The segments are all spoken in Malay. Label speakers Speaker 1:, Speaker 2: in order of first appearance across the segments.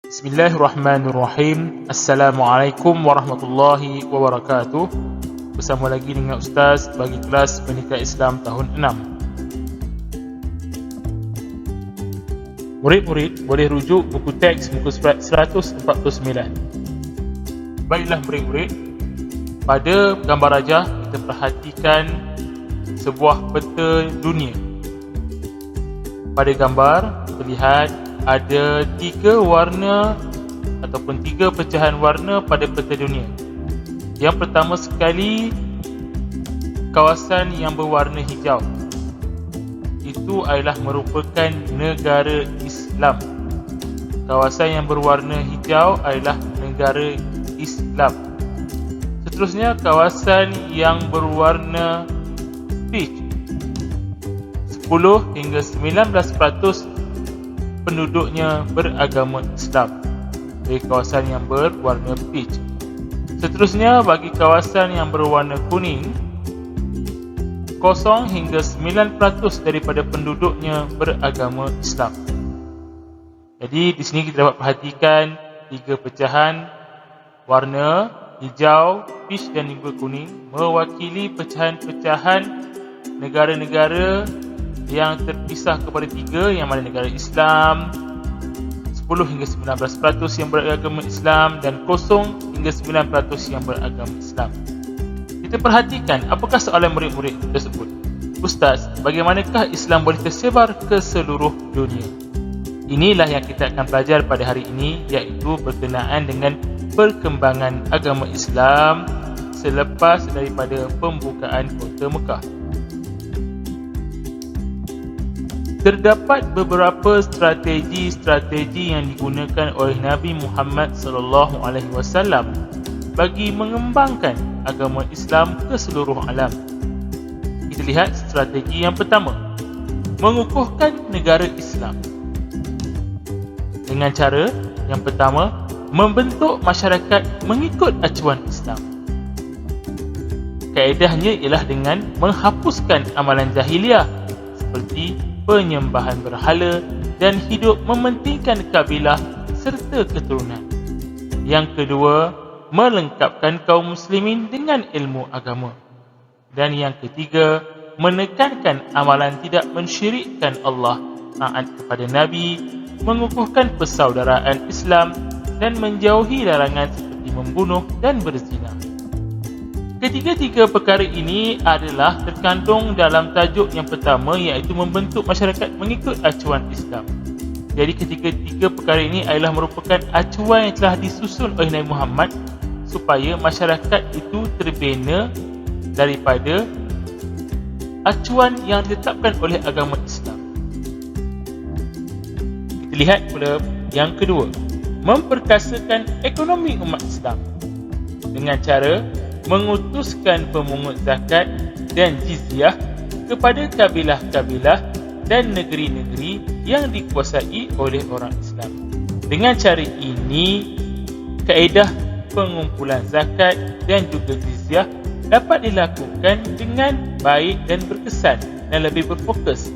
Speaker 1: Bismillahirrahmanirrahim. Assalamualaikum warahmatullahi wabarakatuh. Bersama lagi dengan Ustaz bagi kelas Pendidikan Islam tahun 6. Murid-murid boleh rujuk buku teks muka surat 149. Baiklah murid-murid, pada gambar rajah kita perhatikan sebuah peta dunia. Pada gambar terlihat ada 3 warna ataupun 3 pecahan warna pada peta dunia. Yang pertama sekali, kawasan yang berwarna hijau. Itu adalah merupakan negara Islam. Kawasan yang berwarna hijau adalah negara Islam. Seterusnya, kawasan yang berwarna peach. 10 hingga 19% penduduknya beragama Islam dari kawasan yang berwarna peach. Seterusnya, bagi kawasan yang berwarna kuning, 0 hingga 9% daripada penduduknya beragama Islam. Jadi di sini kita dapat perhatikan 3 pecahan warna hijau, peach dan juga kuning mewakili pecahan-pecahan negara-negara yang terpisah kepada 3, yang mana negara Islam, 10 hingga 19% yang beragama Islam, dan 0 hingga 9% yang beragama Islam. Kita perhatikan apakah soalan murid-murid tersebut. Ustaz, bagaimanakah Islam boleh tersebar ke seluruh dunia? Inilah yang kita akan belajar pada hari ini, iaitu berkenaan dengan perkembangan agama Islam selepas daripada pembukaan kota Mekah. Terdapat beberapa strategi yang digunakan oleh Nabi Muhammad SAW bagi mengembangkan agama Islam ke seluruh alam. Kita lihat strategi yang pertama, mengukuhkan negara Islam. Dengan cara yang pertama, membentuk masyarakat mengikut acuan Islam. Kaedahnya ialah dengan menghapuskan amalan jahiliah seperti penyembahan berhala dan hidup mementingkan kabilah serta keturunan. Yang kedua, melengkapkan kaum muslimin dengan ilmu agama. Dan yang ketiga, menekankan amalan tidak mensyirikkan Allah, taat kepada Nabi, mengukuhkan persaudaraan Islam dan menjauhi larangan seperti membunuh dan berzina. Ketiga-tiga perkara ini adalah terkandung dalam tajuk yang pertama, iaitu membentuk masyarakat mengikut acuan Islam. Jadi ketiga-tiga perkara ini adalah merupakan acuan yang telah disusun oleh Nabi Muhammad supaya masyarakat itu terbina daripada acuan yang ditetapkan oleh agama Islam. Kita lihat pula yang kedua, memperkasakan ekonomi umat Islam dengan cara mengutuskan pemungut zakat dan jizyah kepada kabilah-kabilah dan negeri-negeri yang dikuasai oleh orang Islam. Dengan cara ini, kaedah pengumpulan zakat dan juga jizyah dapat dilakukan dengan baik dan berkesan dan lebih berfokus.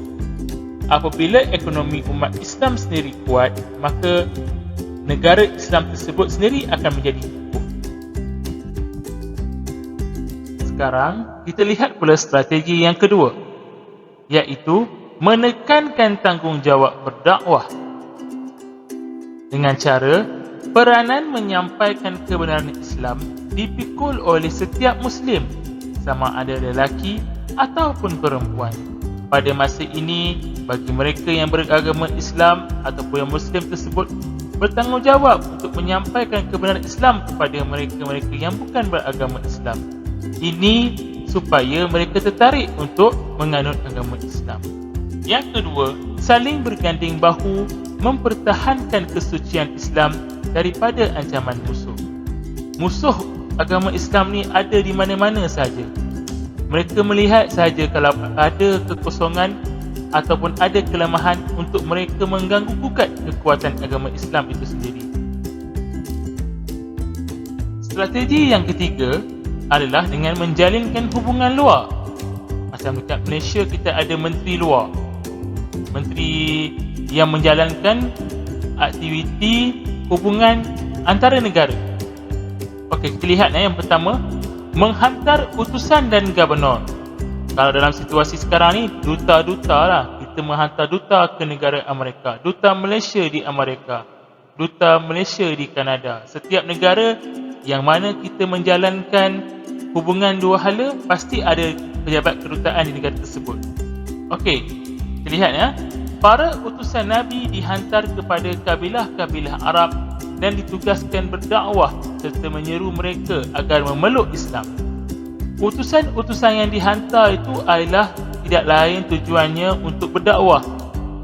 Speaker 1: Apabila ekonomi umat Islam sendiri kuat, maka negara Islam tersebut sendiri akan menjadi kukuh. Sekarang kita lihat pula strategi yang kedua, iaitu menekankan tanggungjawab berdakwah dengan cara peranan menyampaikan kebenaran Islam dipikul oleh setiap Muslim, sama ada lelaki ataupun perempuan. Pada masa ini, bagi mereka yang beragama Islam ataupun yang Muslim tersebut bertanggungjawab untuk menyampaikan kebenaran Islam kepada mereka-mereka yang bukan beragama Islam. Ini supaya mereka tertarik untuk menganut agama Islam. Yang kedua, saling berganding bahu mempertahankan kesucian Islam daripada ancaman musuh. Musuh agama Islam ni ada di mana-mana saja. Mereka melihat saja kalau ada kekosongan ataupun ada kelemahan untuk mereka mengganggu gugat kekuatan agama Islam itu sendiri. Strategi yang ketiga adalah dengan menjalinkan hubungan luar. Macam dekat Malaysia kita ada menteri luar, menteri yang menjalankan aktiviti hubungan antara negara. Okey, kita lihat yang pertama, menghantar utusan dan gubernur. Kalau dalam situasi sekarang ni, duta-duta lah. Kita menghantar duta ke negara Amerika, duta Malaysia di Amerika, duta Malaysia di Kanada. Setiap negara yang mana kita menjalankan hubungan dua hala, pasti ada pejabat kedutaan di negara tersebut. Okey, kita lihat ya. Para utusan Nabi dihantar kepada kabilah-kabilah Arab dan ditugaskan berdakwah serta menyeru mereka agar memeluk Islam. Utusan-utusan yang dihantar itu adalah tidak lain tujuannya untuk berdakwah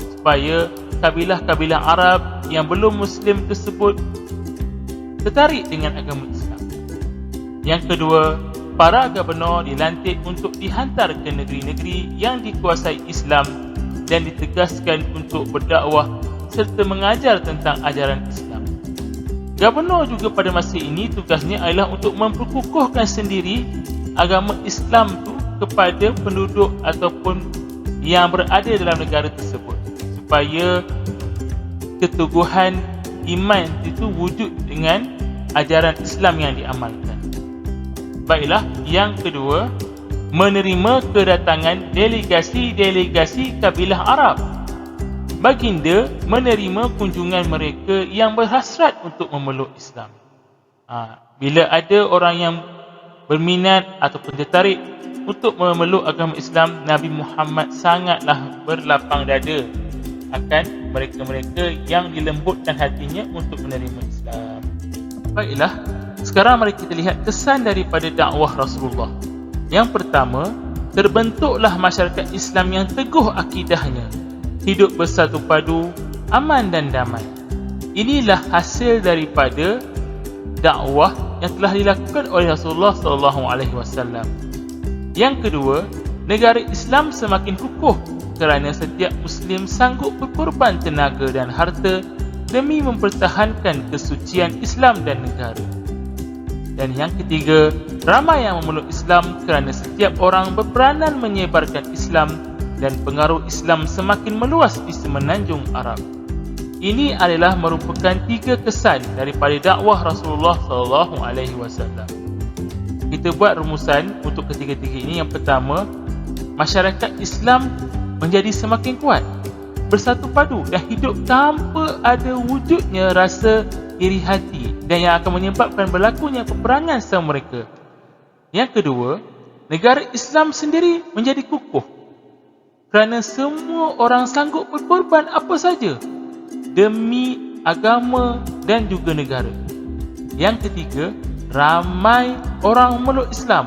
Speaker 1: supaya kabilah-kabilah Arab yang belum Muslim tersebut tertarik dengan agama Islam. Yang kedua, para gubernur dilantik untuk dihantar ke negeri-negeri yang dikuasai Islam dan ditegaskan untuk berdakwah serta mengajar tentang ajaran Islam. Gubernur juga pada masa ini tugasnya adalah untuk memperkukuhkan sendiri agama Islam itu kepada penduduk ataupun yang berada dalam negara tersebut supaya keteguhan iman itu wujud dengan ajaran Islam yang diamalkan. Baiklah, yang kedua, menerima kedatangan delegasi-delegasi kabilah Arab. Baginda menerima kunjungan mereka yang berhasrat untuk memeluk Islam. Bila ada orang yang berminat ataupun tertarik untuk memeluk agama Islam, Nabi Muhammad sangatlah berlapang dada akan mereka-mereka yang dilembutkan hatinya untuk menerima Islam. Baiklah, sekarang mari kita lihat kesan daripada dakwah Rasulullah. Yang pertama, terbentuklah masyarakat Islam yang teguh akidahnya, hidup bersatu padu, aman dan damai. Inilah hasil daripada dakwah yang telah dilakukan oleh Rasulullah SAW. Yang kedua, negara Islam semakin kukuh kerana setiap Muslim sanggup berkorban tenaga dan harta demi mempertahankan kesucian Islam dan negara. Dan yang ketiga, ramai yang memeluk Islam kerana setiap orang berperanan menyebarkan Islam dan pengaruh Islam semakin meluas di semenanjung Arab. Ini adalah merupakan 3 kesan daripada dakwah Rasulullah SAW. Kita buat rumusan untuk ketiga-tiga ini. Yang pertama, masyarakat Islam menjadi semakin kuat, bersatu padu dan hidup tanpa ada wujudnya rasa iri hati dan yang akan menyebabkan berlakunya peperangan sama mereka. Yang kedua, negara Islam sendiri menjadi kukuh kerana semua orang sanggup berkorban apa saja demi agama dan juga negara. Yang ketiga, ramai orang memeluk Islam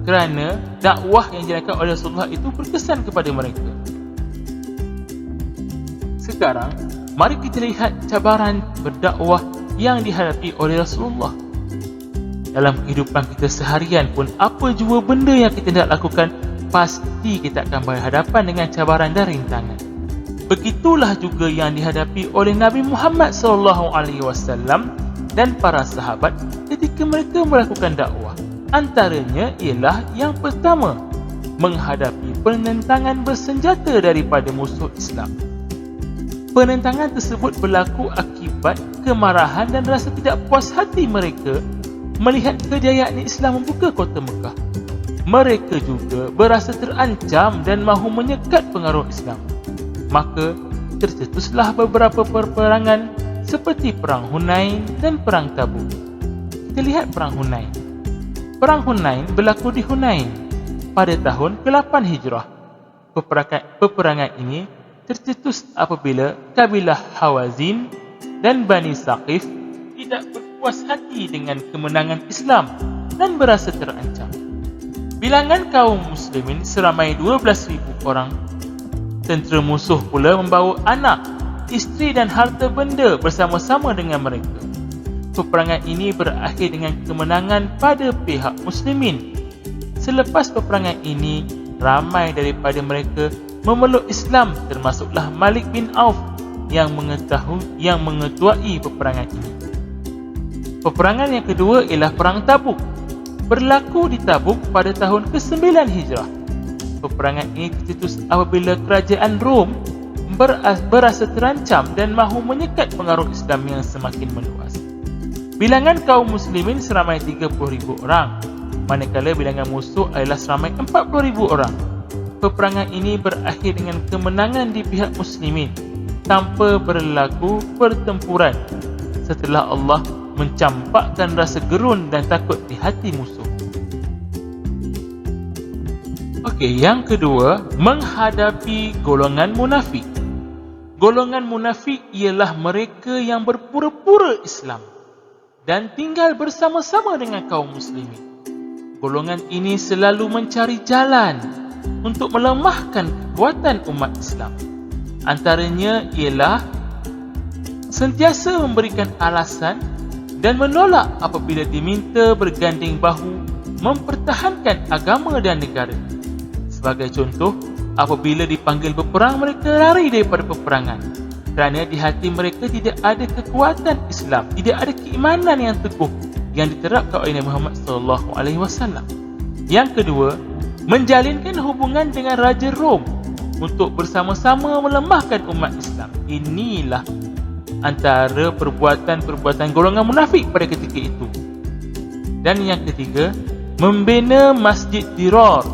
Speaker 1: kerana dakwah yang dilakukan oleh Rasulullah itu berkesan kepada mereka. Sekarang, mari kita lihat cabaran berdakwah yang dihadapi oleh Rasulullah. Dalam kehidupan kita seharian pun, apa jua benda yang kita nak lakukan, pasti kita akan berhadapan dengan cabaran dan rintangan. Begitulah juga yang dihadapi oleh Nabi Muhammad SAW dan para sahabat ketika mereka melakukan dakwah. Antaranya ialah yang pertama, menghadapi penentangan bersenjata daripada musuh Islam. Penentangan tersebut berlaku akibat kemarahan dan rasa tidak puas hati mereka melihat kejayaan Islam membuka kota Mekah. Mereka juga berasa terancam dan mahu menyekat pengaruh Islam. Maka tercetuslah beberapa peperangan seperti Perang Hunain dan Perang Tabuk. Kita lihat Perang Hunain. Perang Hunain berlaku di Hunain pada tahun ke-8 Hijrah. Peperangan ini tercetus apabila kabilah Hawazin dan Bani Saqif tidak berpuas hati dengan kemenangan Islam dan berasa terancam. Bilangan kaum muslimin seramai 12,000 orang. Tentera musuh pula membawa anak, isteri dan harta benda bersama-sama dengan mereka. Peperangan ini berakhir dengan kemenangan pada pihak muslimin. Selepas peperangan ini, ramai daripada mereka memeluk Islam, termasuklah Malik bin Auf yang mengetuai peperangan ini. Peperangan yang kedua ialah Perang Tabuk. Berlaku di Tabuk pada tahun ke-9 Hijrah. Peperangan ini tercetus apabila kerajaan Rom berasa terancam dan mahu menyekat pengaruh Islam yang semakin meluas. Bilangan kaum muslimin seramai 30,000 orang, manakala bilangan musuh adalah seramai 40,000 orang. Peperangan ini berakhir dengan kemenangan di pihak muslimin tanpa berlaku pertempuran setelah Allah mencampakkan rasa gerun dan takut di hati musuh. Okey, yang kedua, menghadapi golongan munafik. Golongan munafik ialah mereka yang berpura-pura Islam dan tinggal bersama-sama dengan kaum muslimin. Golongan ini selalu mencari jalan untuk melemahkan kekuatan umat Islam. Antaranya ialah sentiasa memberikan alasan dan menolak apabila diminta berganding bahu mempertahankan agama dan negara. Sebagai contoh, apabila dipanggil berperang, mereka lari daripada peperangan kerana di hati mereka tidak ada kekuatan Islam, tidak ada keimanan yang teguh yang diterapkan oleh Nabi Muhammad SAW. Yang kedua, menjalinkan hubungan dengan Raja Rom untuk bersama-sama melemahkan umat Islam. Inilah antara perbuatan-perbuatan golongan munafik pada ketika itu. Dan yang ketiga, membina Masjid Dirar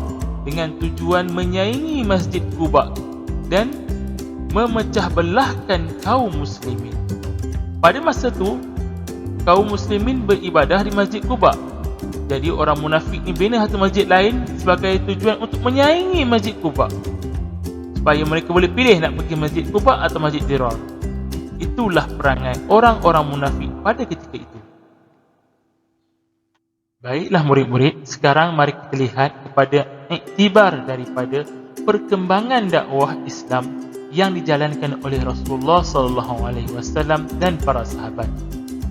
Speaker 1: dengan tujuan menyaingi Masjid Quba dan memecah belahkan kaum muslimin. Pada masa itu, kaum muslimin beribadah di Masjid Quba. Jadi orang munafik ni bina satu masjid lain sebagai tujuan untuk menyaingi Masjid Quba, supaya mereka boleh pilih nak pergi Masjid Quba atau Masjid Dirar. Itulah perangai orang-orang munafik pada ketika itu. Baiklah murid-murid, sekarang mari kita lihat kepada iktibar daripada perkembangan dakwah Islam yang dijalankan oleh Rasulullah SAW dan para sahabat.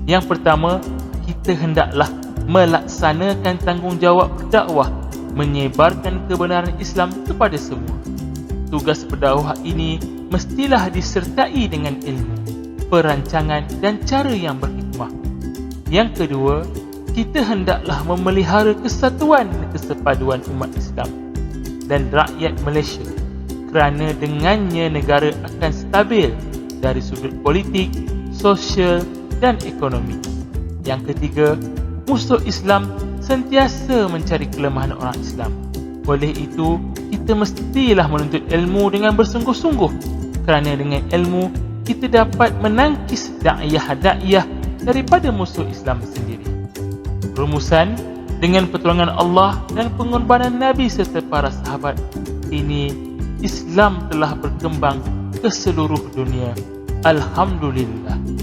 Speaker 1: Yang pertama, kita hendaklah melaksanakan tanggungjawab berdakwah, menyebarkan kebenaran Islam kepada semua. Tugas berdakwah ini mestilah disertai dengan ilmu, perancangan dan cara yang berhikmah. Yang kedua, kita hendaklah memelihara kesatuan dan kesepaduan umat Islam dan rakyat Malaysia, kerana dengannya negara akan stabil dari sudut politik, sosial dan ekonomi. Yang ketiga, musuh Islam sentiasa mencari kelemahan orang Islam. Oleh itu, kita mestilah menuntut ilmu dengan bersungguh-sungguh, kerana dengan ilmu kita dapat menangkis da'iyah-da'iyah daripada musuh Islam sendiri. Rumusan, dengan pertolongan Allah dan pengorbanan Nabi serta para sahabat, ini Islam telah berkembang ke seluruh dunia. Alhamdulillah.